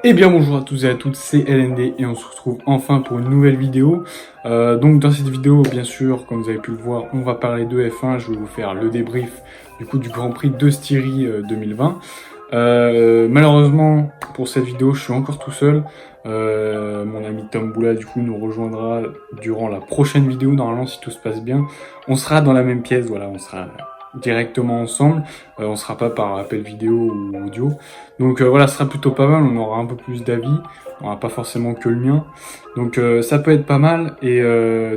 Eh bien bonjour à tous et à toutes, c'est LND et on se retrouve enfin pour une nouvelle vidéo. Donc dans cette vidéo, bien sûr, comme vous avez pu le voir, on va parler de F1. Je vais vous faire le débrief du Grand Prix de Styrie 2020. Malheureusement, pour cette vidéo, je suis encore tout seul. Mon ami Tom Boula nous rejoindra durant la prochaine vidéo. Normalement, si tout se passe bien, on sera dans la même pièce. Voilà, on sera directement ensemble, on sera pas par appel vidéo ou audio. Donc voilà, ce sera plutôt pas mal, on aura un peu plus d'avis, on n'aura pas forcément que le mien. Donc ça peut être pas mal, et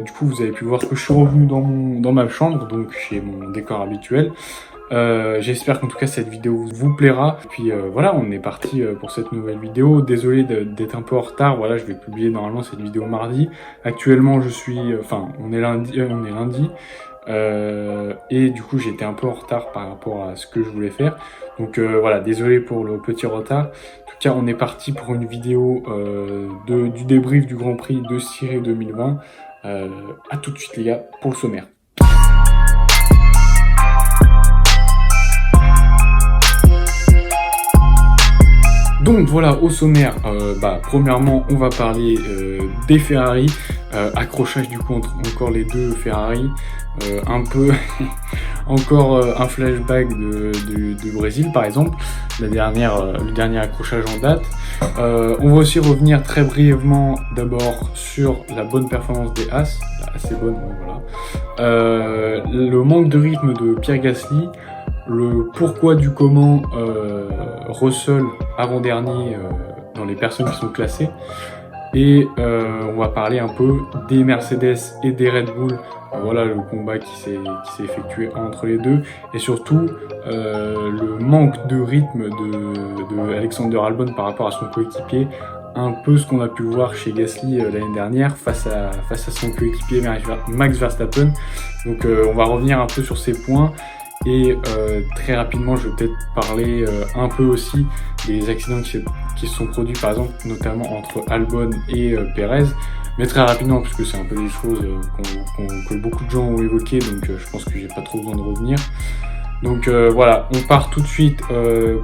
du coup vous avez pu voir que je suis revenu dans ma chambre, donc chez mon décor habituel. J'espère qu'en tout cas cette vidéo vous plaira. Et puis voilà, on est parti pour cette nouvelle vidéo. Désolé d'être un peu en retard, voilà, je vais publier normalement cette vidéo mardi. Actuellement je suis, on est lundi. Et du coup j'étais un peu en retard par rapport à ce que je voulais faire, donc voilà, désolé pour le petit retard. En tout cas on est parti pour une vidéo du débrief du Grand Prix de Styrie 2020. À tout de suite les gars pour le sommaire. Donc voilà, au sommaire, premièrement on va parler des Ferrari, accrochage du coup entre encore les deux Ferrari, un peu encore un flashback du Brésil par exemple, le dernier accrochage en date. On va aussi revenir très brièvement d'abord sur la bonne performance des As, assez bonne, voilà. Le manque de rythme de Pierre Gasly, le pourquoi du comment Russell avant-dernier dans les personnes qui sont classées, et on va parler un peu des Mercedes et des Red Bull, voilà le combat qui s'est effectué entre les deux, et surtout le manque de rythme de Alexander Albon par rapport à son coéquipier, un peu ce qu'on a pu voir chez Gasly l'année dernière face à son coéquipier Max Verstappen. Donc on va revenir un peu sur ces points. Et très rapidement, je vais peut-être parler un peu aussi des accidents qui se sont produits, par exemple, notamment entre Albon et Perez, mais très rapidement, puisque c'est un peu des choses que beaucoup de gens ont évoquées, donc je pense que j'ai pas trop besoin de revenir. Donc voilà, on part tout de suite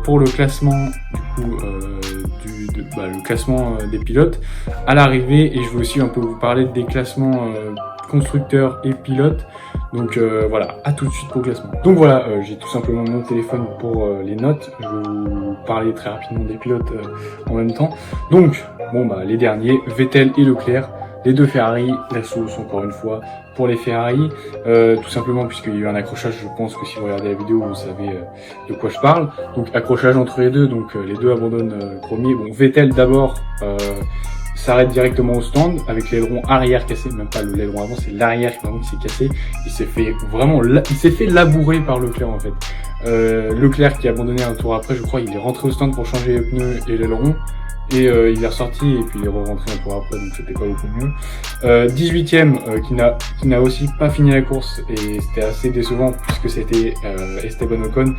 pour le classement le classement des pilotes à l'arrivée, et je vais aussi un peu vous parler des classements constructeurs et pilotes. Donc voilà, à tout de suite pour le classement. Donc voilà, j'ai tout simplement mon téléphone pour les notes. Je vais vous parler très rapidement des pilotes en même temps. Donc, les derniers, Vettel et Leclerc, les deux Ferrari, la sauce encore une fois pour les Ferrari, tout simplement puisqu'il y a eu un accrochage. Je pense que si vous regardez la vidéo, vous savez de quoi je parle. Donc accrochage entre les deux, donc les deux abandonnent premier. Bon, Vettel d'abord s'arrête directement au stand avec l'aileron arrière cassé, même pas l'aileron avant, c'est l'arrière qui s'est cassé. Il s'est fait labourer par Leclerc en fait. Leclerc qui a abandonné un tour après, je crois, il est rentré au stand pour changer les pneus et l'aileron, et il est ressorti et puis il est rentré un tour après, donc c'était pas beaucoup mieux. 18ème qui n'a aussi pas fini la course, et c'était assez décevant puisque c'était Esteban Ocon.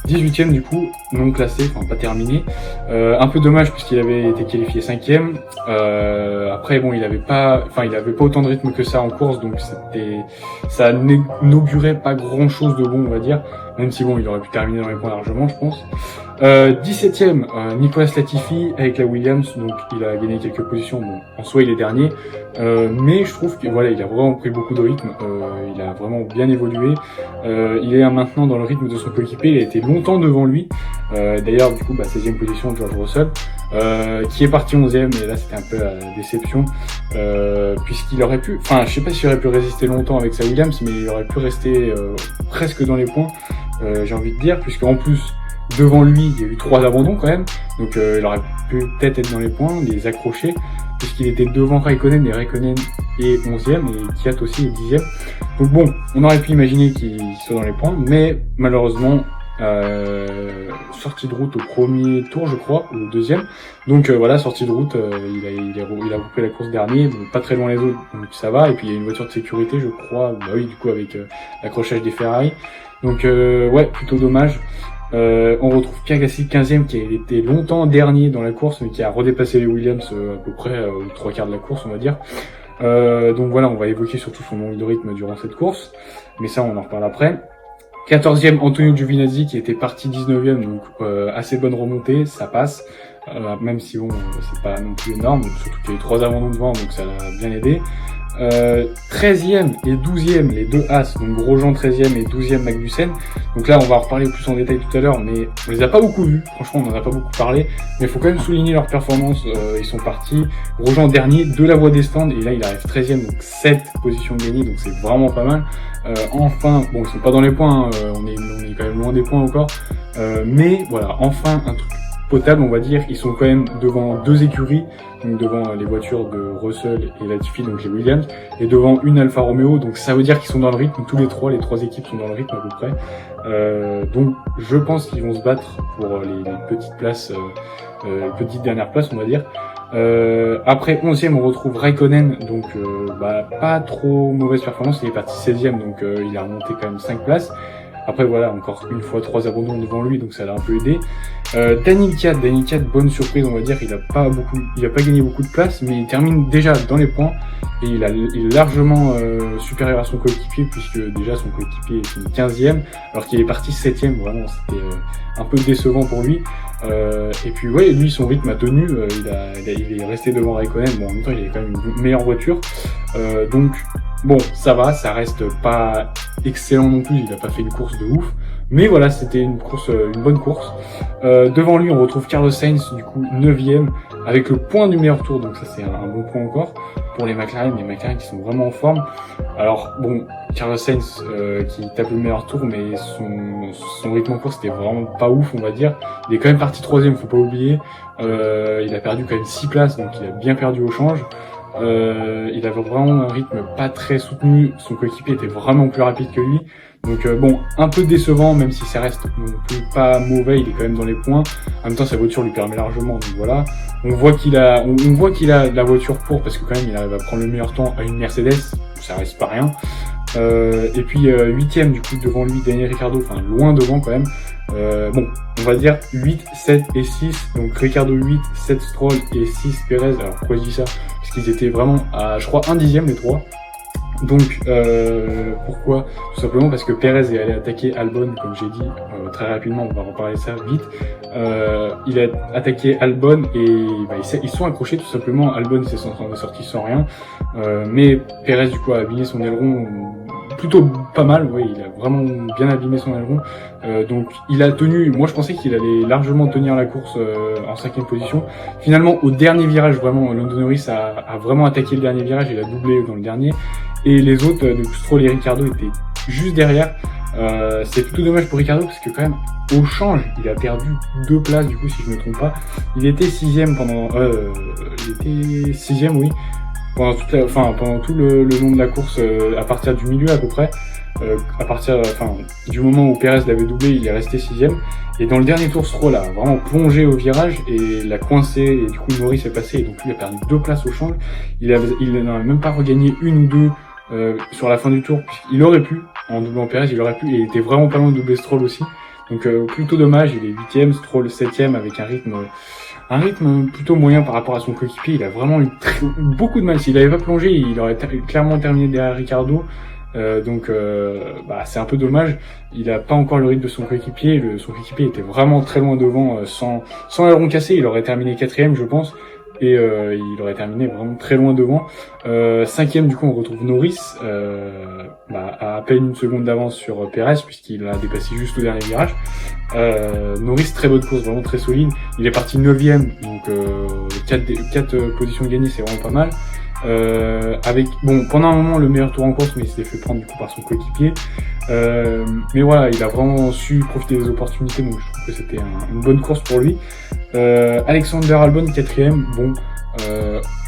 18ème du coup, non classé, enfin pas terminé. Un peu dommage puisqu'il avait été qualifié 5ème. Après bon, il avait pas autant de rythme que ça en course, donc ça n'augurait pas grand chose de bon, on va dire. Même si bon, il aurait pu terminer dans les points largement, je pense. 17ème, Nicolas Latifi avec la Williams, donc il a gagné quelques positions. Bon, en soi il est dernier, mais je trouve que voilà, il a vraiment pris beaucoup de rythme, il a vraiment bien évolué. Il est maintenant dans le rythme de son coéquipier, il a été longtemps devant lui. D'ailleurs du coup 16ème position George Russell, qui est parti 11ème, et là c'était un peu la déception, puisqu'il aurait pu, je sais pas s'il aurait pu résister longtemps avec sa Williams, mais il aurait pu rester presque dans les points, j'ai envie de dire, puisqu'en plus devant lui il y a eu 3 abandons quand même, donc il aurait pu peut-être être dans les points, les accrocher, puisqu'il était devant Raikkonen, et Raikkonen est 11ème et Kvyat aussi est 10ème. Donc bon, on aurait pu imaginer qu'il soit dans les points, mais malheureusement sortie de route au premier tour, je crois, ou au deuxième. Donc voilà, sortie de route, il a bouclé la course dernier, donc pas très loin les autres, donc ça va. Et puis il y a une voiture de sécurité, je crois, du coup avec l'accrochage des Ferrari. Donc ouais, plutôt dommage. On retrouve Pierre Gasly 15ème, qui a été longtemps dernier dans la course, mais qui a redépassé les Williams à peu près aux 3/4 de la course, on va dire. Donc voilà, on va évoquer surtout son manque de rythme durant cette course, mais ça on en reparle après. 14e, Antonio Giovinazzi qui était parti 19e, donc assez bonne remontée, ça passe. même si bon, c'est pas non plus énorme, surtout qu'il y a eu 3 abandons devant, donc ça l'a bien aidé. 13e et 12e, les deux As, donc Grosjean 13e et 12e Magnussen. Donc là, on va en reparler plus en détail tout à l'heure, mais on les a pas beaucoup vus. Franchement, on en a pas beaucoup parlé. Mais il faut quand même souligner leur performance. Ils sont partis. Grosjean dernier de la voie des stands, et là, il arrive 13e, donc 7 positions gagnées, donc c'est vraiment pas mal. Enfin, bon, ils sont pas dans les points, on est quand même loin des points encore. Mais voilà, enfin, un truc potable, on va dire. Ils sont quand même devant 2 écuries, donc devant les voitures de Russell et Latifi, donc les Williams, et devant une Alfa Romeo, donc ça veut dire qu'ils sont dans le rythme, tous les trois équipes sont dans le rythme à peu près. Donc je pense qu'ils vont se battre pour les petites places, les petites dernières places, on va dire. Après 11e, on retrouve Raikkonen, donc pas trop mauvaise performance, il est parti 16e, donc il a remonté quand même 5 places. Après voilà, encore une fois 3 abandons devant lui, donc ça l'a un peu aidé. Daniel Ricciardo, bonne surprise, on va dire, il a pas gagné beaucoup de place, mais il termine déjà dans les points, et il est largement supérieur à son coéquipier, puisque déjà son coéquipier est fini 15e, alors qu'il est parti 7e, vraiment, c'était un peu décevant pour lui. Et puis ouais, lui son rythme a tenu, il est resté devant Raikkonen, bon en même temps il avait quand même une meilleure voiture, donc bon ça va, ça reste pas excellent non plus, il a pas fait une course de ouf, mais voilà, c'était une bonne course. Devant lui on retrouve Carlos Sainz, du coup 9e, avec le point du meilleur tour, donc ça c'est un bon point encore pour les McLaren qui sont vraiment en forme. Alors bon, Carlos Sainz qui tape le meilleur tour, mais son rythme en course c'était vraiment pas ouf, on va dire. Il est quand même parti 3e, faut pas oublier. Il a perdu quand même 6 places, donc il a bien perdu au change. Il avait vraiment un rythme pas très soutenu, son coéquipier était vraiment plus rapide que lui. Donc bon, un peu décevant, même si ça reste non plus pas mauvais, il est quand même dans les points. En même temps, sa voiture lui permet largement, donc voilà. On voit qu'il a de la voiture pour, parce que quand même il arrive à prendre le meilleur temps à une Mercedes, ça reste pas rien. Et puis 8e du coup devant lui Daniel Ricciardo, enfin loin devant quand même. Bon, on va dire 8, 7 et 6, donc Ricciardo 8, 7 Stroll et 6 Perez. Alors pourquoi je dis ça? Parce qu'ils étaient vraiment à, je crois, 1/10 les trois. Donc pourquoi? Tout simplement parce que Perez est allé attaquer Albon, comme j'ai dit, très rapidement, on va reparler ça vite. Il a attaqué Albon et ils sont accrochés tout simplement. Albon s'est sorti sans rien, mais Perez du coup a abîmé son aileron plutôt pas mal, oui, il a vraiment bien abîmé son aileron. Donc il a tenu, moi je pensais qu'il allait largement tenir la course en 5e position. Finalement au dernier virage, vraiment, Lando Norris a vraiment attaqué le dernier virage, il a doublé dans le dernier. Et les autres, donc Stroll et Ricciardo étaient juste derrière. C'est plutôt dommage pour Ricciardo parce que quand même au change, il a perdu 2 places du coup si je me trompe pas. Il était 6e pendant, oui, pendant tout le long de la course, à partir du milieu à peu près. Du moment où Perez l'avait doublé, il est resté 6e. Et dans le dernier tour, Stroll a vraiment plongé au virage et l'a coincé, et du coup Norris est passé, et donc lui a perdu 2 places au change. Il n'a même pas regagné 1 ou 2 sur la fin du tour, puisqu'il aurait pu, en doublant Perez, il aurait pu, et il était vraiment pas loin de doubler Stroll aussi. Donc plutôt dommage, il est 8e, Stroll 7e, avec un rythme plutôt moyen par rapport à son coéquipier. Il a vraiment eu beaucoup de mal. S'il avait pas plongé, il aurait clairement terminé derrière Ricciardo. Donc c'est un peu dommage. Il a pas encore le rythme de son coéquipier. Son coéquipier était vraiment très loin devant, sans aileron cassé. Il aurait terminé 4e, je pense. Et il aurait terminé vraiment très loin devant. 5e, du coup, on retrouve Norris, à peine une seconde d'avance sur Perez, puisqu'il a dépassé juste au dernier virage. Norris, très bonne course, vraiment très solide. Il est parti 9e, donc 4 positions gagnées, c'est vraiment pas mal. Pendant un moment le meilleur tour en course, mais il s'est fait prendre du coup par son coéquipier. Mais voilà, il a vraiment su profiter des opportunités, donc je trouve que c'était une bonne course pour lui. Alexander Albon 4e,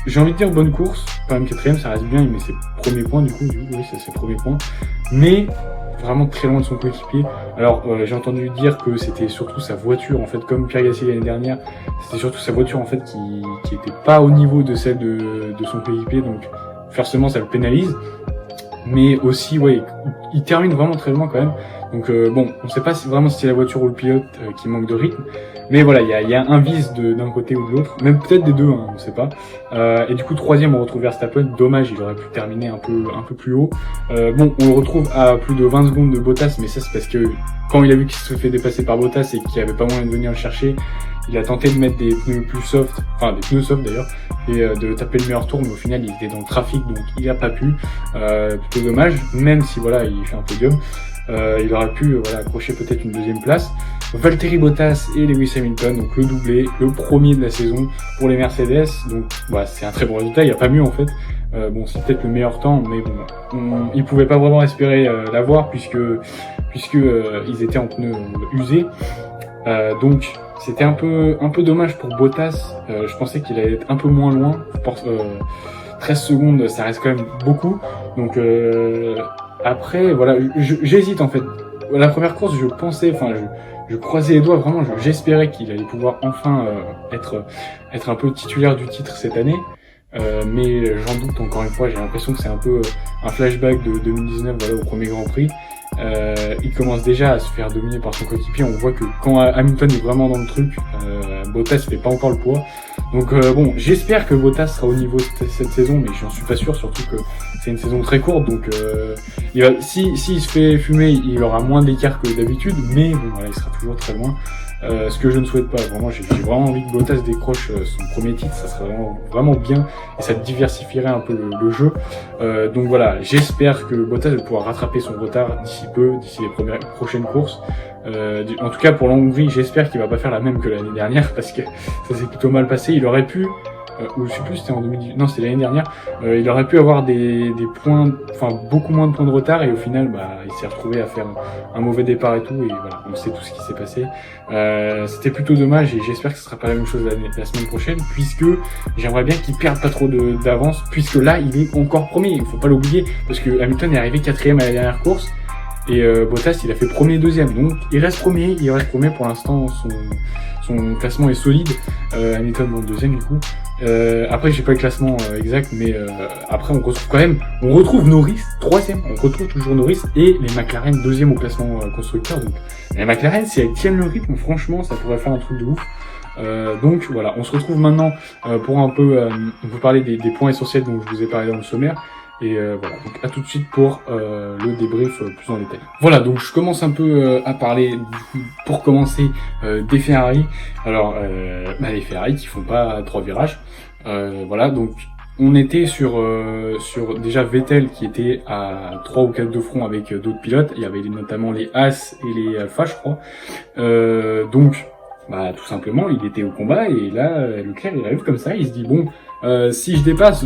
j'ai envie de dire bonne course, quand même 4e, ça reste bien, il met ses premiers points du coup, oui c'est ses premiers points, mais vraiment très loin de son coéquipier. Alors j'ai entendu dire que c'était surtout sa voiture, en fait, comme Pierre Gasly l'année dernière, c'était surtout sa voiture en fait qui était pas au niveau de celle de son coéquipier, donc forcément ça le pénalise. Mais aussi, ouais, il termine vraiment très loin quand même. Donc on sait pas vraiment si c'est la voiture ou le pilote qui manque de rythme. Mais voilà, il y a un vice d'un côté ou de l'autre, même peut-être des deux, on sait pas. Et du coup 3e, on retrouve Verstappen. Dommage, il aurait pu terminer un peu plus haut. On le retrouve à plus de 20 secondes de Bottas, mais ça c'est parce que quand il a vu qu'il se fait dépasser par Bottas et qu'il n'y avait pas moyen de venir le chercher, il a tenté de mettre des pneus plus soft, enfin des pneus soft d'ailleurs, et de taper le meilleur tour, mais au final il était dans le trafic, donc il a pas pu. Plutôt dommage, même si voilà, il fait un podium. Il aurait pu voilà, accrocher peut-être une deuxième place. Valtteri Bottas et Lewis Hamilton, donc le doublé, le premier de la saison pour les Mercedes. Donc voilà, c'est un très bon résultat, il n'y a pas mieux en fait. Bon, c'est peut-être le meilleur temps, mais bon, ils pouvaient pas vraiment espérer l'avoir puisque ils étaient en pneus usés. Donc c'était un peu dommage pour Bottas. Je pensais qu'il allait être un peu moins loin. 13 secondes, ça reste quand même beaucoup. Donc après, voilà, j'hésite en fait. La première course, je pensais, enfin, je croisais les doigts, vraiment, j'espérais qu'il allait pouvoir enfin être un peu titulaire du titre cette année. Mais j'en doute encore une fois, j'ai l'impression que c'est un peu un flashback de 2019, voilà, au premier Grand Prix. Il commence déjà à se faire dominer par son coéquipier. On voit que quand Hamilton est vraiment dans le truc, Bottas fait pas encore le poids. Donc bon, j'espère que Bottas sera au niveau cette saison, mais j'en suis pas sûr, surtout que c'est une saison très courte. Donc s'il se fait fumer, il aura moins d'écart que d'habitude, mais bon, voilà, il sera toujours très loin. Ce que je ne souhaite pas, vraiment, j'ai vraiment envie que Bottas décroche son premier titre, ça serait vraiment bien et ça diversifierait un peu le jeu. Donc voilà, j'espère que Bottas va pouvoir rattraper son retard d'ici les prochaines courses. En tout cas pour la Hongrie, j'espère qu'il va pas faire la même que l'année dernière parce que ça s'est plutôt mal passé. Il aurait pu, ou je sais plus, c'était en 2018, non c'était l'année dernière, il aurait pu avoir des points, enfin beaucoup moins de points de retard et au final il s'est retrouvé à faire un mauvais départ et tout et voilà, on sait tout ce qui s'est passé. C'était plutôt dommage et j'espère que ce sera pas la même chose la semaine prochaine puisque j'aimerais bien qu'il perde pas trop d'avance puisque là il est encore premier, il faut pas l'oublier parce que Hamilton est arrivé 4ème à la dernière course et Bottas il a fait premier et deuxième, donc il reste premier pour l'instant, son classement est solide. Hamilton bon deuxième du coup. Après j'ai pas le classement exact, mais après on retrouve Norris troisième, on retrouve toujours Norris et les McLaren deuxième au classement constructeur. Donc les McLaren, si elles tiennent le rythme, franchement ça pourrait faire un truc de ouf. Donc voilà, on se retrouve maintenant pour un peu vous parler des points essentiels dont je vous ai parlé dans le sommaire. Et voilà, donc à tout de suite pour le débrief plus en détail. Voilà, donc je commence un peu à parler, du coup, pour commencer, des Ferrari. Alors, les Ferrari qui font pas 3 virages. Voilà, donc on était sur déjà Vettel qui était à 3 ou 4 de front avec d'autres pilotes. Il y avait notamment les Haas et les Alpha, je crois. Donc, tout simplement, il était au combat et là, Leclerc, il arrive comme ça, il se dit bon, si je dépasse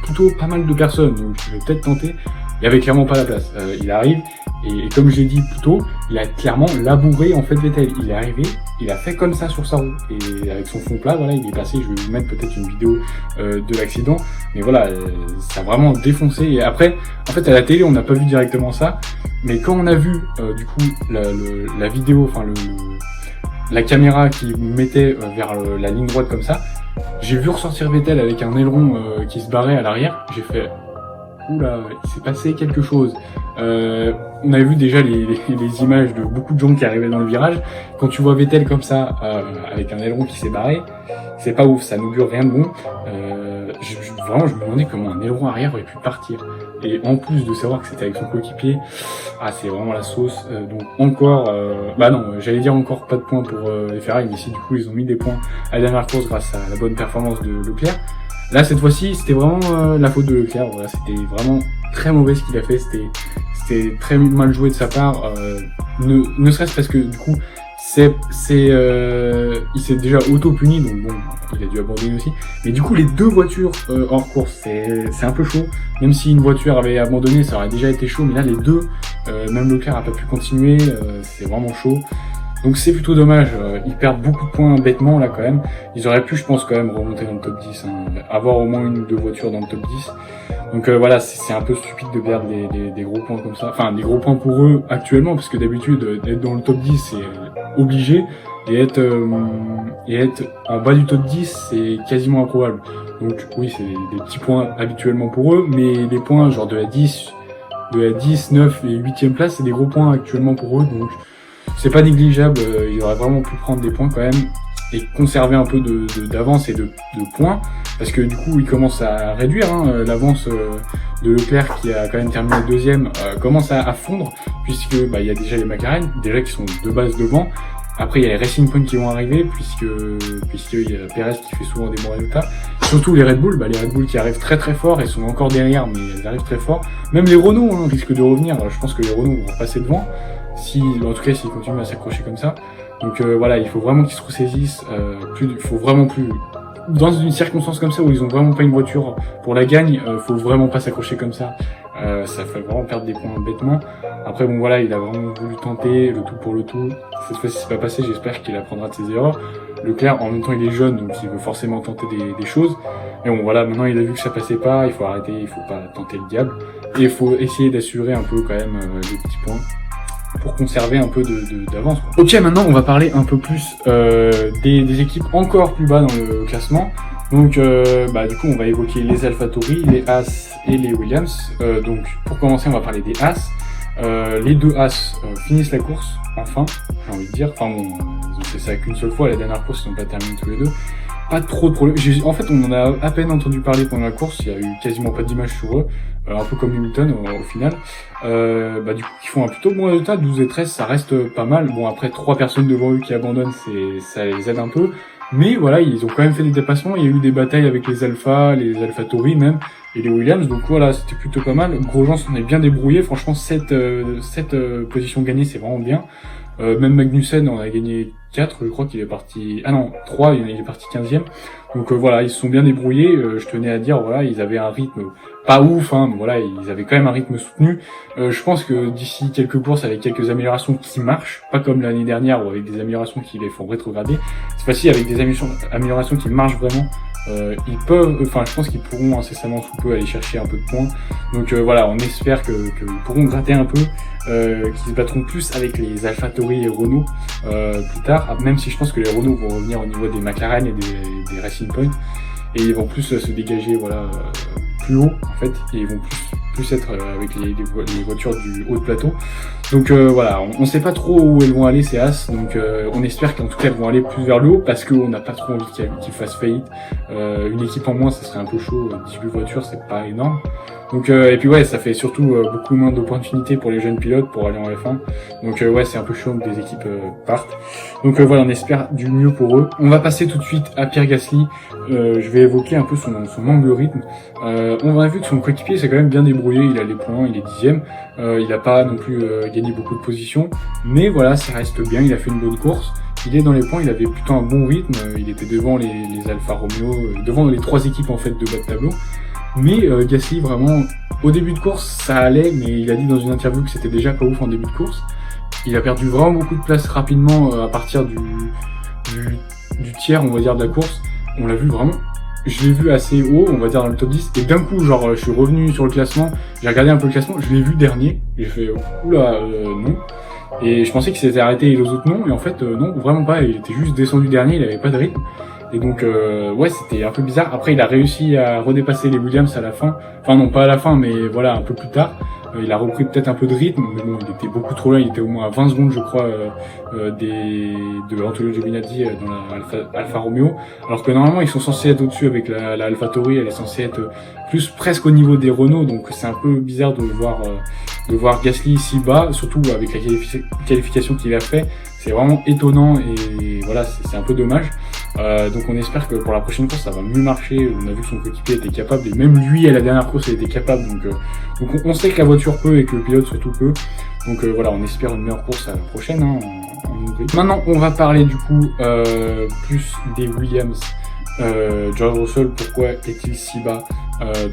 plutôt pas mal de personnes, donc je vais peut-être tenter. Il y avait clairement pas la place. Il arrive et comme j'ai dit plus tôt, il a clairement labouré en fait Vettel. Il est arrivé, il a fait comme ça sur sa roue et avec son fond plat, voilà, il est passé. Je vais vous mettre peut-être une vidéo de l'accident, mais voilà, ça a vraiment défoncé. Et après, en fait, à la télé, on n'a pas vu directement ça, mais quand on a vu du coup la vidéo, enfin la caméra qui mettait vers la ligne droite comme ça, j'ai vu ressortir Vettel avec un aileron qui se barrait à l'arrière. J'ai fait oula, il s'est passé quelque chose. On avait vu déjà les images de beaucoup de gens qui arrivaient dans le virage. Quand tu vois Vettel comme ça, avec un aileron qui s'est barré, c'est pas ouf, ça n'augure rien de bon. Vraiment, je me demandais comment un aileron arrière aurait pu partir. Et en plus de savoir que c'était avec son coéquipier, c'est vraiment la sauce. Donc encore, j'allais dire encore pas de points pour les Ferrari, mais si du coup ils ont mis des points à la dernière course grâce à la bonne performance de Leclerc. Là, cette fois-ci, c'était vraiment la faute de Leclerc. Voilà, c'était vraiment très mauvais ce qu'il a fait. C'était très mal joué de sa part. Ne serait-ce parce que du coup, il s'est déjà auto-puni, donc bon, il a dû abandonner aussi. Mais du coup, les deux voitures hors course, c'est un peu chaud. Même si une voiture avait abandonné, ça aurait déjà été chaud. Mais là, les deux, même Leclerc a pas pu continuer. C'est vraiment chaud. Donc c'est plutôt dommage, ils perdent beaucoup de points bêtement là quand même. Ils auraient pu, je pense, quand même remonter dans le top 10, avoir au moins une ou deux voitures dans le top 10. Donc voilà, c'est un peu stupide de perdre des gros points comme ça. Enfin, des gros points pour eux actuellement, parce que d'habitude, être dans le top 10, c'est obligé. Et être en bas du top 10, c'est quasiment improbable. Donc oui, c'est des petits points habituellement pour eux, mais des points genre de la 10, 9 et 8e place, c'est des gros points actuellement pour eux. Donc c'est pas négligeable, il aurait vraiment pu prendre des points quand même et conserver un peu d'avance et de points, parce que du coup il commence à réduire l'avance de Leclerc qui a quand même terminé deuxième, commence à fondre puisque il y a déjà les McLaren déjà qui sont de base devant Après, il y a les Racing Point qui vont arriver, puisqu'il y a Perez qui fait souvent des bons résultats. Surtout les Red Bull, les Red Bull qui arrivent très très fort, ils sont encore derrière, mais ils arrivent très fort. Même les Renault risquent de revenir, je pense que les Renault vont passer devant, en tout cas s'ils continuent à s'accrocher comme ça. Donc voilà, il faut vraiment qu'ils se ressaisissent, il faut vraiment plus... Dans une circonstance comme ça où ils ont vraiment pas une voiture pour la gagne, faut vraiment pas s'accrocher comme ça. Ça fait vraiment perdre des points bêtement. Après bon voilà, il a vraiment voulu tenter le tout pour le tout. Cette fois-ci c'est pas passé, j'espère qu'il apprendra de ses erreurs. Leclerc en même temps il est jeune donc il veut forcément tenter des choses. Mais bon voilà, maintenant il a vu que ça passait pas, il faut arrêter, il faut pas tenter le diable. Et il faut essayer d'assurer un peu quand même les petits points pour conserver un peu d'avance. Ok, maintenant on va parler un peu plus des équipes encore plus bas dans le classement. Donc du coup on va évoquer les AlphaTauri, les Haas et les Williams. Donc pour commencer on va parler des Haas. Les deux Haas finissent la course, enfin, j'ai envie de dire. Enfin bon, ils ont fait ça qu'une seule fois, la dernière course ils n'ont pas terminé tous les deux. Pas trop de problèmes. En fait, on en a à peine entendu parler pendant la course. Il y a eu quasiment pas d'images sur eux, un peu comme Hamilton au final. Du coup, ils font un plutôt bon résultat. 12 et 13, ça reste pas mal. Bon, après 3 personnes devant eux qui abandonnent, ça les aide un peu. Mais voilà, ils ont quand même fait des dépassements. Il y a eu des batailles avec les Alpha, les AlphaTauri même, et les Williams. Donc voilà, c'était plutôt pas mal. Grosjean s'en est bien débrouillé. Franchement, 7 positions gagnées, c'est vraiment bien. Même Magnussen on a gagné 4, je crois qu'il est parti... Ah non, 3, il est parti 15e. Donc voilà, ils se sont bien débrouillés. Je tenais à dire, voilà, ils avaient un rythme pas ouf, mais voilà, ils avaient quand même un rythme soutenu. Je pense que d'ici quelques courses, avec quelques améliorations qui marchent, pas comme l'année dernière ou avec des améliorations qui les font rétrograder, cette fois-ci avec des améliorations qui marchent vraiment, ils peuvent, je pense qu'ils pourront incessamment sous peu aller chercher un peu de points. Donc voilà, on espère qu'ils pourront gratter un peu, qu'ils se battront plus avec les AlphaTauri et Renault plus tard, même si je pense que les Renault vont revenir au niveau des McLaren et des Racing Point, et ils vont plus se dégager plus haut en fait, et ils vont plus être avec les voitures du haut de plateau. Donc voilà, on sait pas trop où elles vont aller ces As, donc on espère qu'en tout cas elles vont aller plus vers le haut, parce qu'on n'a pas trop envie qu'ils fassent faillite. Une équipe en moins, ça serait un peu chaud, 18 voitures, c'est pas énorme. Donc et puis ouais, ça fait surtout beaucoup moins d'opportunités pour les jeunes pilotes pour aller en F1. Donc ouais, c'est un peu chaud que des équipes partent. Donc voilà, on espère du mieux pour eux. On va passer tout de suite à Pierre Gasly. Je vais évoquer un peu son manque de rythme. On a vu que son coéquipier s'est quand même bien débrouillé, il a les points, il est 10e. Il n'a pas non plus gagné beaucoup de positions, mais voilà, ça reste bien, il a fait une bonne course. Il est dans les points, il avait plutôt un bon rythme, il était devant les Alfa Romeo, devant les 3 équipes en fait de bas de tableau. Mais Gasly, vraiment, au début de course, ça allait, mais il a dit dans une interview que c'était déjà pas ouf en début de course. Il a perdu vraiment beaucoup de place rapidement à partir du tiers, on va dire, de la course. On l'a vu vraiment, je l'ai vu assez haut, on va dire dans le top 10, et d'un coup, je suis revenu sur le classement, j'ai regardé un peu le classement, je l'ai vu dernier, et j'ai fait, oula, non. Et je pensais qu'il s'était arrêté et les autres non, et en fait, non, vraiment pas, il était juste descendu dernier, il avait pas de rythme. Et donc ouais, c'était un peu bizarre. Après il a réussi à redépasser les Williams à la fin, enfin non pas à la fin, mais voilà, un peu plus tard. Il a repris peut-être un peu de rythme, mais bon, il était beaucoup trop loin, il était au moins à 20 secondes je crois de Antonio Giovinazzi dans la Alfa Romeo, alors que normalement ils sont censés être au-dessus avec la AlphaTauri, elle est censée être plus presque au niveau des Renault, donc c'est un peu bizarre de voir Gasly si bas, surtout avec la qualification qu'il a fait. C'est vraiment étonnant et voilà, c'est un peu dommage. Donc on espère que pour la prochaine course ça va mieux marcher. On a vu que son coéquipier était capable, et même lui à la dernière course il était capable, donc on sait que la voiture peut et que le pilote surtout peut. Donc voilà, on espère une meilleure course à la prochaine en Hongrie. Maintenant on va parler du coup plus des Williams. George Russell, pourquoi est-il si bas?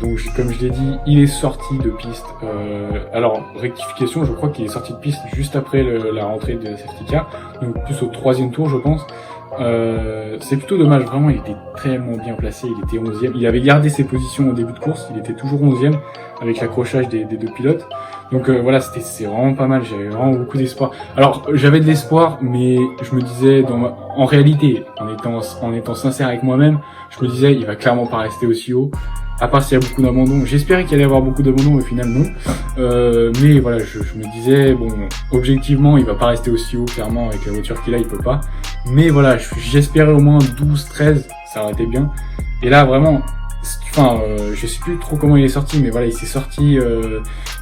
Donc comme je l'ai dit, il est sorti de piste. Alors rectification, je crois qu'il est sorti de piste juste après la rentrée de safety car, donc plus au 3e tour je pense. C'est plutôt dommage, vraiment il était tellement bien placé, il était 11e, il avait gardé ses positions au début de course, il était toujours 11e avec l'accrochage des 2 pilotes. Donc voilà, c'est vraiment pas mal, j'avais vraiment beaucoup d'espoir. Alors j'avais de l'espoir, mais je me disais, en réalité, en étant sincère avec moi-même, je me disais il va clairement pas rester aussi haut, à part s'il y a beaucoup d'abandons. J'espérais qu'il allait y avoir beaucoup d'abandons, au final non. Mais voilà, je me disais, bon, objectivement il va pas rester aussi haut, clairement avec la voiture qu'il a il peut pas. Mais voilà, j'espérais au moins 12, 13, ça aurait été bien. Et là vraiment, je sais plus trop comment il est sorti, mais voilà, il s'est sorti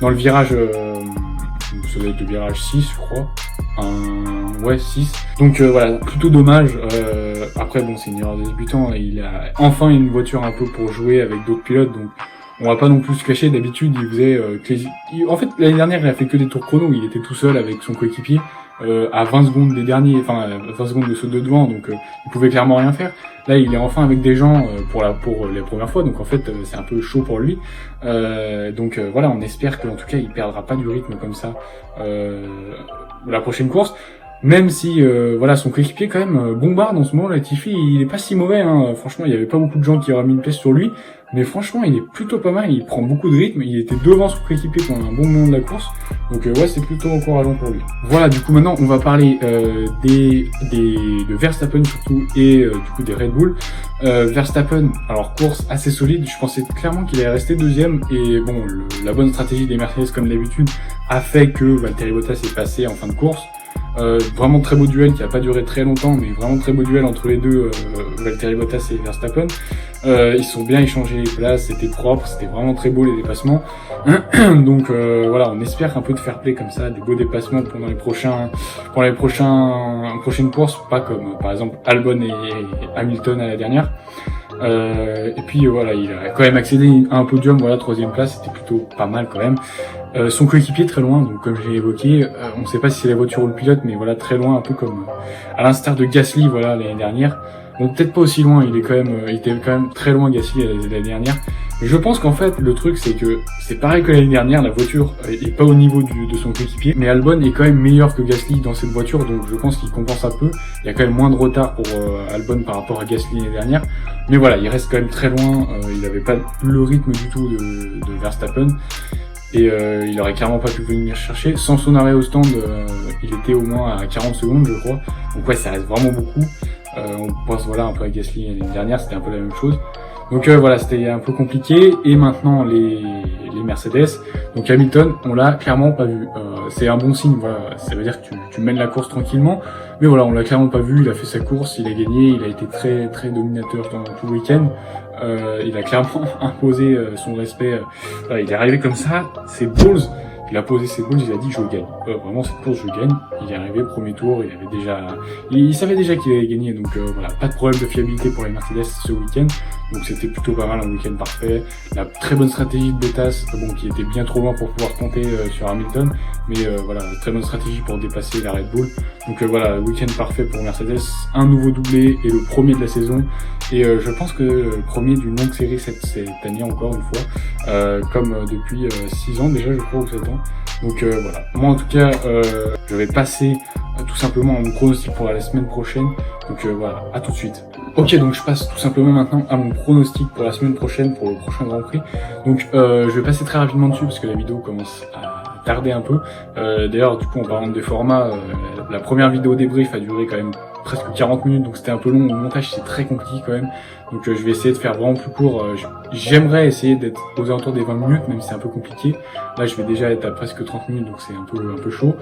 dans le virage, ça doit être le virage 6 je crois. Ouais, 6. Donc voilà, plutôt dommage. Après bon, c'est une erreur de débutant. Il a enfin une voiture un peu pour jouer avec d'autres pilotes, donc on va pas non plus se cacher. D'habitude, il faisait en fait, l'année dernière, il a fait que des tours chrono. Il était tout seul avec son coéquipier à 20 secondes des derniers, enfin 20 secondes de ceux de devant, donc il pouvait clairement rien faire. Là, il est enfin avec des gens pour la première fois, donc en fait, c'est un peu chaud pour lui. Donc voilà, on espère qu'en tout cas, il perdra pas du rythme comme ça la prochaine course. Même si voilà, son coéquipier quand même bombarde en ce moment, Latifi, il est pas si mauvais, hein. Franchement, il y avait pas beaucoup de gens qui auraient mis une pièce sur lui, mais franchement, il est plutôt pas mal. Il prend beaucoup de rythme, il était devant son coéquipier pendant un bon moment de la course, donc ouais, c'est plutôt encourageant pour lui. Voilà, du coup maintenant on va parler de Verstappen surtout et du coup des Red Bull. Verstappen, alors course assez solide, je pensais clairement qu'il allait rester deuxième, et bon, la bonne stratégie des Mercedes comme d'habitude a fait que Valtteri Bottas est passé en fin de course. Vraiment très beau duel qui a pas duré très longtemps, mais vraiment très beau duel entre les deux, Valtteri Bottas et Verstappen. Ils sont bien échangés les places, c'était propre, c'était vraiment très beau les dépassements. Donc voilà, on espère un peu de fair play comme ça, des beaux dépassements pendant les prochaines courses, pas comme par exemple Albon et Hamilton à la dernière. Et puis voilà, il a quand même accédé à un podium, voilà, 3e place, c'était plutôt pas mal quand même. Son coéquipier très loin, donc comme j'ai évoqué, on ne sait pas si c'est la voiture ou le pilote, mais voilà, très loin, un peu comme à l'instar de Gasly, voilà, l'année dernière. Donc peut-être pas aussi loin, il était quand même très loin Gasly l'année dernière. Mais je pense qu'en fait, le truc c'est que c'est pareil que l'année dernière, la voiture est pas au niveau de son coéquipier, mais Albon est quand même meilleur que Gasly dans cette voiture, donc je pense qu'il compense un peu. Il y a quand même moins de retard pour Albon par rapport à Gasly l'année dernière. Mais voilà, il reste quand même très loin, il avait pas le rythme du tout de Verstappen. Et il aurait clairement pas pu venir chercher. Sans son arrêt au stand, il était au moins à 40 secondes, je crois. Donc ouais, ça reste vraiment beaucoup. On pense voilà un peu à Gasly l'année dernière, c'était un peu la même chose. Donc voilà, c'était un peu compliqué. Et maintenant les Mercedes. Donc Hamilton, on l'a clairement pas vu. C'est un bon signe, voilà. Ça veut dire que tu mènes la course tranquillement. Mais voilà, on l'a clairement pas vu. Il a fait sa course, il a gagné, il a été très très dominateur dans tout le week-end. Il a clairement imposé son respect. Voilà, il est arrivé comme ça, c'est balls. Il a posé ses balls, il a dit je gagne. Vraiment cette course je gagne. Il est arrivé premier tour, il savait déjà qu'il allait gagner, donc voilà, pas de problème de fiabilité pour les Mercedes ce week-end. Donc c'était plutôt pas mal, un week-end parfait. La très bonne stratégie de Bottas, bon, qui était bien trop loin pour pouvoir compter sur Hamilton, mais voilà, très bonne stratégie pour dépasser la Red Bull. Donc voilà, week-end parfait pour Mercedes, un nouveau doublé et le premier de la saison. Et je pense que premier d'une longue série cette année encore une fois, comme depuis 6 ans déjà je crois, ou 7 ans. Donc voilà, moi en tout cas je vais passer tout simplement à mon pronostic pour la semaine prochaine. Donc voilà, à tout de suite. Ok, donc je passe tout simplement maintenant à mon pronostic pour la semaine prochaine, pour le prochain Grand Prix. Donc je vais passer très rapidement dessus parce que la vidéo commence à tarder un peu. D'ailleurs, du coup, en parlant des formats, la première vidéo débrief a duré quand même presque 40 minutes, donc c'était un peu long. Au montage, c'est très compliqué quand même. Donc je vais essayer de faire vraiment plus court. J'aimerais essayer d'être aux alentours des 20 minutes, même si c'est un peu compliqué. Là, je vais déjà être à presque 30 minutes, donc c'est un peu chaud.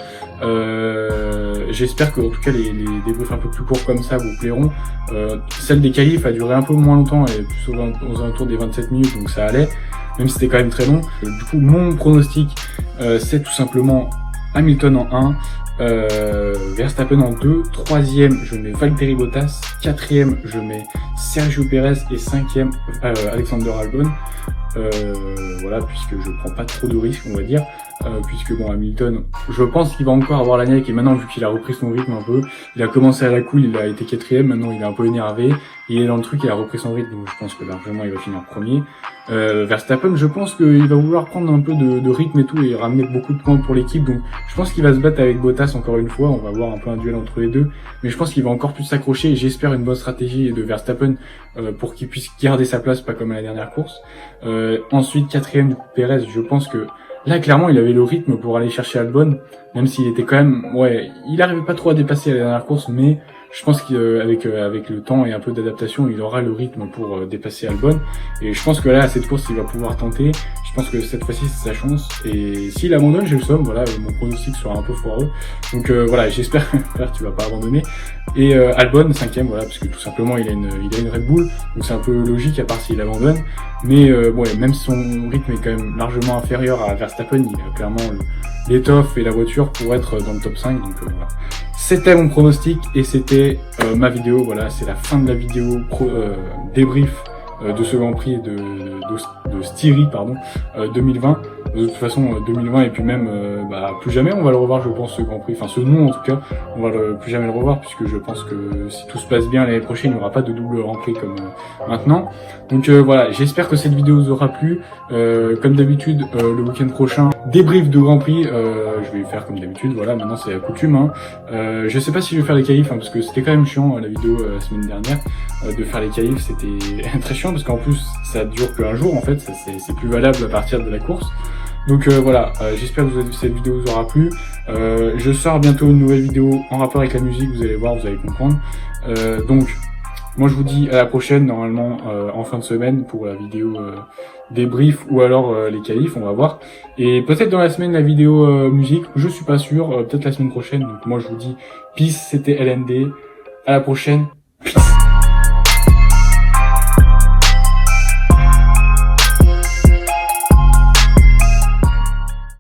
J'espère que en tout cas les débriefs un peu plus courts comme ça vous plairont. Celle des qualifs a duré un peu moins longtemps, et plus aux alentours des 27 minutes, donc ça allait, même si c'était quand même très long. Du coup, mon pronostic, c'est tout simplement Hamilton en 1, Verstappen en 2, 3e je mets Valtteri Bottas, 4e je mets Sergio Perez et 5e Alexander Albon. Voilà, puisque je prends pas trop de risques, on va dire, puisque bon, Hamilton, je pense qu'il va encore avoir la niaque, et maintenant vu qu'il a repris son rythme un peu, il a commencé à la cool, il a été 4e, maintenant il est un peu énervé, il est dans le truc, il a repris son rythme, donc je pense que largement il va finir premier. Verstappen, je pense qu'il va vouloir prendre un peu de rythme et tout, et ramener beaucoup de points pour l'équipe, donc je pense qu'il va se battre avec Bottas encore une fois, on va voir un peu un duel entre les deux, mais je pense qu'il va encore plus s'accrocher, et j'espère une bonne stratégie de Verstappen pour qu'il puisse garder sa place, pas comme à la dernière course. Ensuite, 4e Perez, je pense que là, clairement, il avait le rythme pour aller chercher Albon, même s'il était quand même, ouais, il arrivait pas trop à dépasser à la dernière course, mais Je pense qu'avec avec le temps et un peu d'adaptation, il aura le rythme pour dépasser Albon. Et je pense que là, à cette course, il va pouvoir tenter. Je pense que cette fois-ci, c'est sa chance. Et s'il abandonne, j'ai le somme. Voilà, mon pronostic sera un peu foireux. Donc voilà, j'espère que tu vas pas abandonner. Et Albon, 5e, voilà, parce que tout simplement, il a une Red Bull. Donc c'est un peu logique, à part s'il abandonne. Mais ouais, même si son rythme est quand même largement inférieur à Verstappen, il a clairement l'étoffe et la voiture pour être dans le top 5. Donc voilà. C'était mon pronostic et c'était ma vidéo. Voilà, c'est la fin de la vidéo débrief de ce Grand Prix de Styrie, pardon, 2020. De toute façon, 2020 et puis même, plus jamais on va le revoir, je pense, ce Grand Prix. Enfin, ce nom, en tout cas, on va plus jamais le revoir, puisque je pense que si tout se passe bien l'année prochaine, il n'y aura pas de double Grand Prix comme maintenant. Donc voilà, j'espère que cette vidéo vous aura plu. Comme d'habitude, le week-end prochain, débrief de Grand Prix, je vais faire comme d'habitude, voilà, maintenant c'est la coutume. Hein. Je sais pas si je vais faire les qualifs, hein, parce que c'était quand même chiant, la vidéo la semaine dernière, de faire les qualifs, c'était très chiant, parce qu'en plus, ça dure qu'un jour, en fait, c'est plus valable à partir de la course. Donc voilà, j'espère que cette vidéo vous aura plu. Je sors bientôt une nouvelle vidéo en rapport avec la musique, vous allez voir, vous allez comprendre. Donc, moi je vous dis à la prochaine, normalement en fin de semaine, pour la vidéo débrief ou alors les qualifs, on va voir. Et peut-être dans la semaine la vidéo musique, je suis pas sûr, peut-être la semaine prochaine. Donc moi je vous dis peace, c'était LND, à la prochaine, peace.